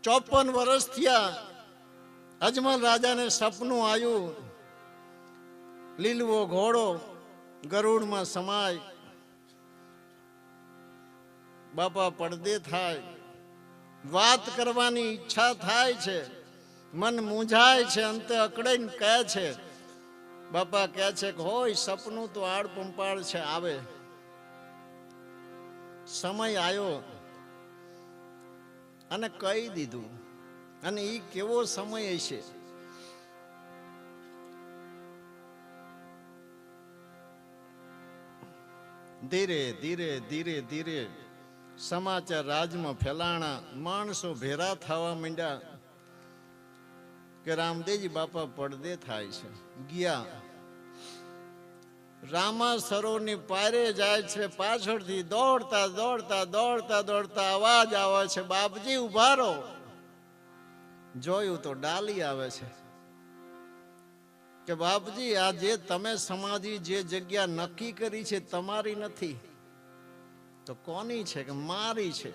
54 વર્ષ થયા. અજમલ રાજાને સપનું આવ્યું, લીલવો ઘોડો ગરુડમાં સમાય, બાપા પડદે થાય, વાત કરવાની ઈચ્છા થાય છે, મન મૂંઝાય છે, અંતે અકળાઈને કહે છે, બાપા કહે છે કે હોય સપનું તો આડ પંપાળ છે, આવે સમય આવ્યો અને કહી દીધું. અને એ કેવો સમય હશે? ધીરે ધીરે ધીરે ધીરે સમાચાર રાજમાં ફેલાણા, માણસો ભેરા થવા માંડ્યા કે રામદેવજી બાપા પડદે થાય છે. ગયા રામા સરોવરની પારે જાય છે, પાછળથી દોડતા દોડતા દોડતા દોડતા અવાજ આવે છે, બાપજી ઉભા રહો. જોયું તો ડાલી આવે છે કે બાપજી આ જે તમે સમાધિ જે જગ્યા નક્કી કરી છે તમારી નથી તો કોની છે? કે મારી છે.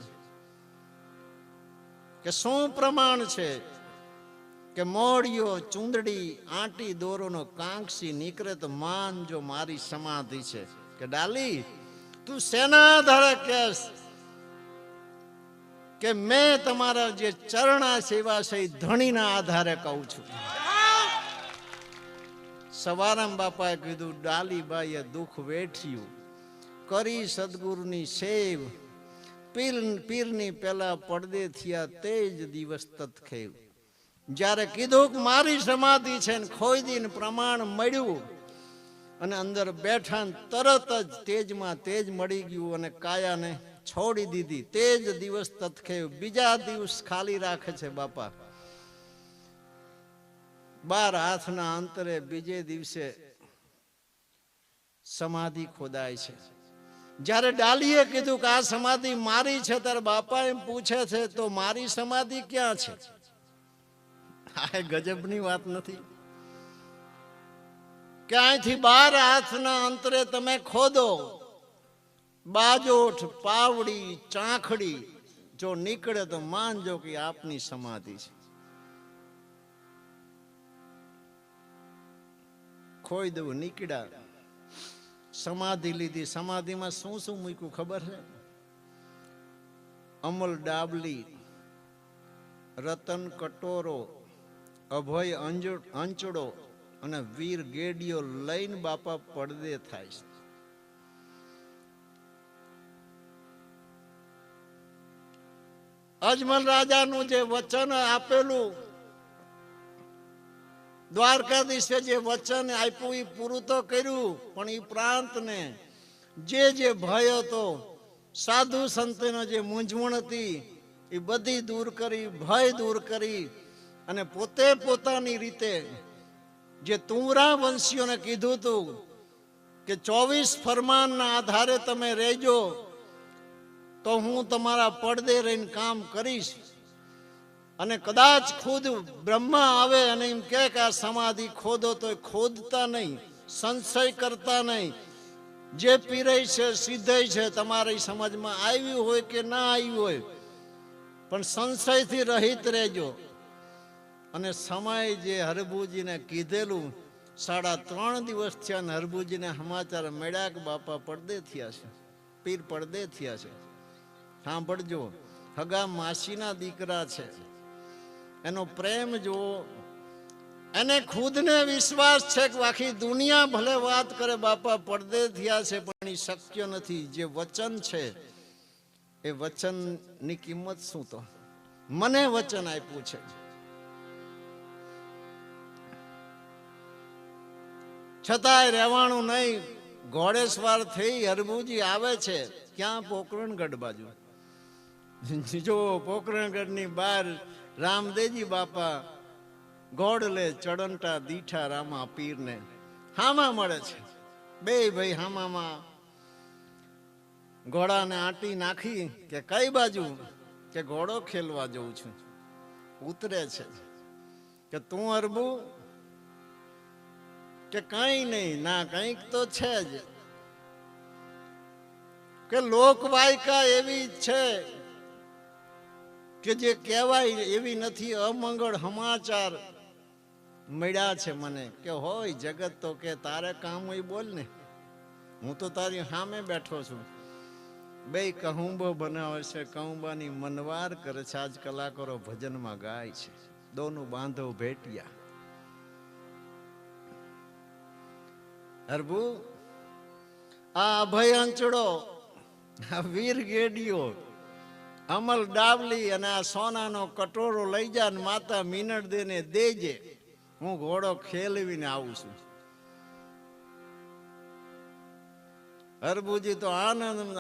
કે શું પ્રમાણ છે? કે મોડિયો ચૂંદડી આંટી દોરોનો કાંક્ષી નીકળે તો માનજો મારી સમાધિ છે. કે ડાલી તું શેના આધારે કહેશ કે મેં તમારા જે ચરણા સેવા છે ધણીના આધારે કહું છું. સવારામ બાપાએ કીધું ડાલીબાઈએ દુઃખ વેઠ્યું, કરી સદગુરુની સેવ, પીરની પેલા પડદે થયા તે જ દિવસ તત્ખેવ. જ્યારે કીધું કે મારી સમાધિ છે ને ખોઈદીને પ્રમાણ મળ્યું અને અંદર બેઠા તરત જ તેજમાં તેજ મળી ગયું અને કાયાને છોડી દીધી. તે જ દિવસ તત્ખેવ. બીજા દિવસ ખાલી રાખે છે બાપા. 12 હાથના અંતરે બીજે દિવસે સમાધિ ખોદાય છે. જ્યારે ડાલીએ કીધું કે આ સમાધિ મારી છે ત્યારે બાપા એમ પૂછે છે તો મારી સમાધિ ક્યાં છે? આ ગજબની વાત નથી કે અહીંથી 12 હાથના અંતરે તમે ખોદો, બાજોઠ પાવડી ચાંખડી જો નીકળે તો માનજો કે આપની સમાધિ છે. ખોઈ દઉં નીકળ્યા, સમાધિ લીધી. સમાધિમાં શું શું મૂક્યું ખબર છે? અમલ ડાબલી, રતન કટોરો, અભય અંચડો અને વીર ગેડીઓ લઈને બાપા પડદે થાય છે. અજમલ રાજાનું જે વચન આપેલું, દ્વારકાધીશે જે વચન આપ્યું એ પૂરું તો કર્યું, પણ એ પ્રાંતને જે ભય હતો, સાધુ સંતનો જે મૂંઝવણ હતી એ બધી દૂર કરી, ભય દૂર કરી અને પોતે પોતાની રીતે જે તુંરા વંશીઓને કીધું હતું કે 24 ફરમાનના આધારે તમે રહેજો તો હું તમારા પડદે રહીને કામ કરીશ. અને કદાચ ખુદ બ્રહ્મા આવે અને એમ કે આ સમાધિ ખોદો તો ખોદતા નહીં, સંશય કરતા નહીં. જે પીરાય છે સિદ્ધાય છે તમારી સમજમાં આવ્યું હોય કે ના આવ્યું હોય પણ સંશયથી રહિત રહેજો. અને સમય જે હરભુજીને કીધેલું 3.5 દિવસ થયા અને હરભુજીને સમાચાર મળ્યા કે બાપા પડદે થયા છે, પીર પડદે થયા છે. સાંભળજો, હગા માસીના દીકરા છે, એનો પ્રેમ જુઓ. એને ખુદને વિશ્વાસ છે કે આખી દુનિયા ભલે વાત કરે બાપા પડદે થયા છે પણ એ શક્ય નથી. જે વચન છે એ વચનની કિંમત શું? તો મને વચન આપ્યું છે. છતાંય રહેવાનું નહીં. ઘોડેસવાર થઈ હરભુજી આવે છે ક્યાં? પોકરણગઢ બાજુ. જો પોકરણગઢની બહાર રામદેવજી બાપા ઘોડલે ચડંટા દીઠા રામા પીરને હામા મળે છે. બે ભાઈ હામામાં ઘોડાને આંટી નાખી કે કઈ બાજુ? કે ઘોડો ખેલવા જઉં છું. ઉતરે છે કે તું હરભુ? કે કઈ નહીં. ના કંઈક તો છે જ. કે લોકવાયકા એવી છે કે જે કહેવાય એવી નથી. અમંગળ સમાચાર મળ્યા છે મને કે હોય જગત તો કે તારે કામ હોય બોલ ને, હું તો તારી સામે બેઠો છું. બે કહુંબો બનાવે છે, કહુંબાની મનવાર કરે છે. આજ કલાકારો ભજનમાં ગાય છે, દોનું બાંધવ ભેટિયા. હરભુ આ અભય અંચળો, આ વીર ગેડીઓ, અમલ ડાવલી અને આ સોનાનો કટોરો લઈ જા ને માતા મીનળ દેને દેજે, હું ઘોડો ખેલવીને આવું છું. હરભુજી તો આનંદ